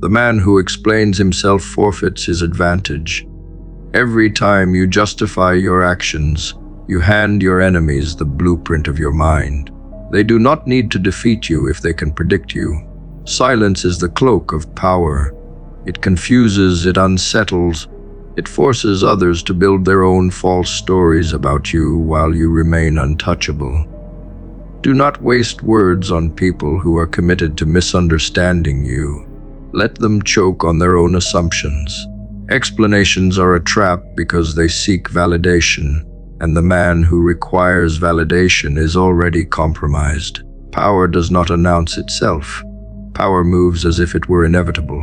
The man who explains himself forfeits his advantage. Every time you justify your actions, you hand your enemies the blueprint of your mind. They do not need to defeat you if they can predict you. Silence is the cloak of power. It confuses, it unsettles, it forces others to build their own false stories about you while you remain untouchable. Do not waste words on people who are committed to misunderstanding you. Let them choke on their own assumptions. Explanations are a trap because they seek validation, and the man who requires validation is already compromised. Power does not announce itself. Power moves as if it were inevitable.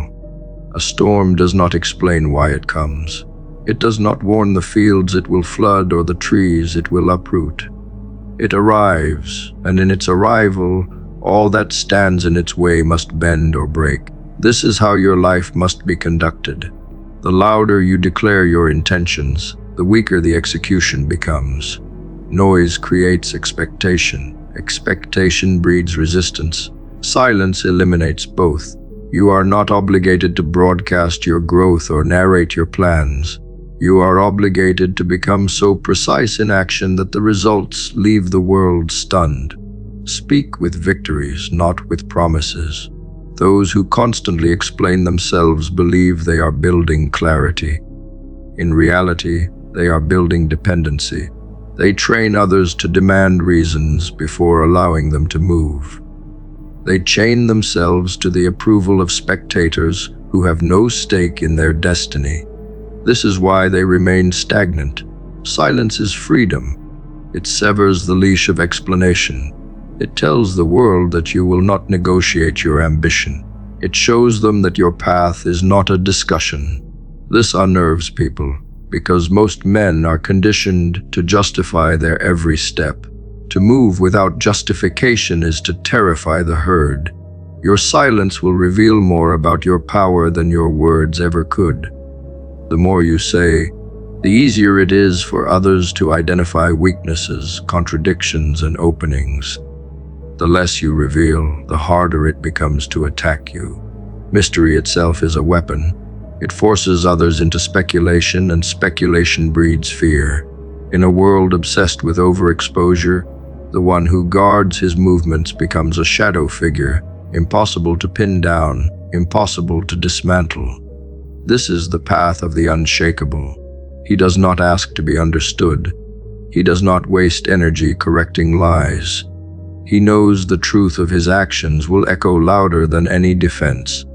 A storm does not explain why it comes. It does not warn the fields it will flood or the trees it will uproot. It arrives, and in its arrival, all that stands in its way must bend or break. This is how your life must be conducted. The louder you declare your intentions, the weaker the execution becomes. Noise creates expectation. Expectation breeds resistance. Silence eliminates both. You are not obligated to broadcast your growth or narrate your plans. You are obligated to become so precise in action that the results leave the world stunned. Speak with victories, not with promises. Those who constantly explain themselves believe they are building clarity. In reality, they are building dependency. They train others to demand reasons before allowing them to move. They chain themselves to the approval of spectators who have no stake in their destiny. This is why they remain stagnant. Silence is freedom. It severs the leash of explanation. It tells the world that you will not negotiate your ambition. It shows them that your path is not a discussion. This unnerves people, because most men are conditioned to justify their every step. To move without justification is to terrify the herd. Your silence will reveal more about your power than your words ever could. The more you say, the easier it is for others to identify weaknesses, contradictions, and openings. The less you reveal, the harder it becomes to attack you. Mystery itself is a weapon. It forces others into speculation, and speculation breeds fear. In a world obsessed with overexposure, the one who guards his movements becomes a shadow figure, impossible to pin down, impossible to dismantle. This is the path of the unshakable. He does not ask to be understood. He does not waste energy correcting lies. He knows the truth of his actions will echo louder than any defense.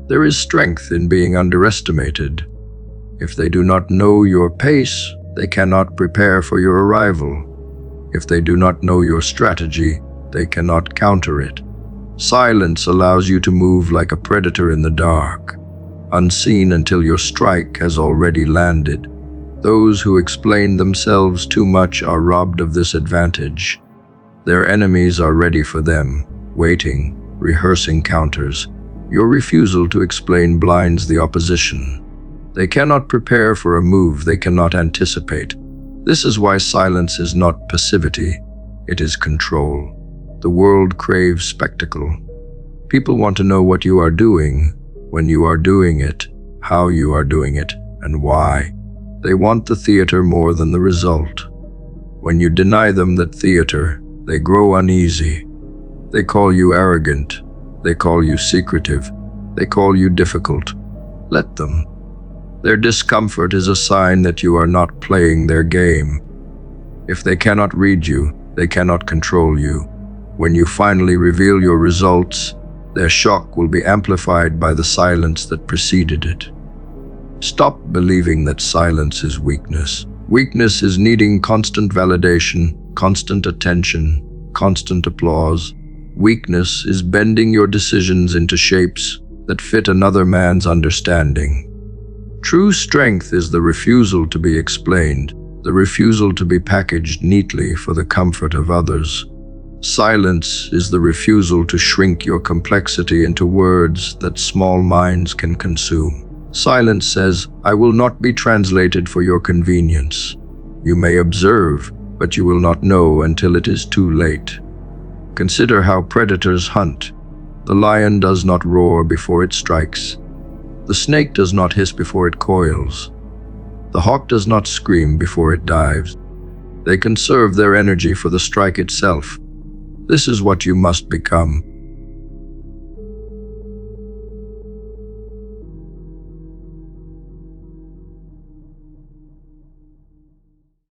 There is strength in being underestimated. If they do not know your pace, they cannot prepare for your arrival. If they do not know your strategy, they cannot counter it. Silence allows you to move like a predator in the dark, unseen until your strike has already landed. Those who explain themselves too much are robbed of this advantage. Their enemies are ready for them, waiting, rehearsing counters. Your refusal to explain blinds the opposition. They cannot prepare for a move they cannot anticipate. This is why silence is not passivity, it is control. The world craves spectacle. People want to know what you are doing, when you are doing it, how you are doing it, and why. They want the theater more than the result. When you deny them that theater, they grow uneasy. They call you arrogant. They call you secretive. They call you difficult. Let them. Their discomfort is a sign that you are not playing their game. If they cannot read you, they cannot control you. When you finally reveal your results, their shock will be amplified by the silence that preceded it. Stop believing that silence is weakness. Weakness is needing constant validation, constant attention, constant applause. Weakness is bending your decisions into shapes that fit another man's understanding. True strength is the refusal to be explained, the refusal to be packaged neatly for the comfort of others. Silence is the refusal to shrink your complexity into words that small minds can consume. Silence says, "I will not be translated for your convenience. You may observe, but you will not know until it is too late." Consider how predators hunt. The lion does not roar before it strikes. The snake does not hiss before it coils. The hawk does not scream before it dives. They conserve their energy for the strike itself. This is what you must become.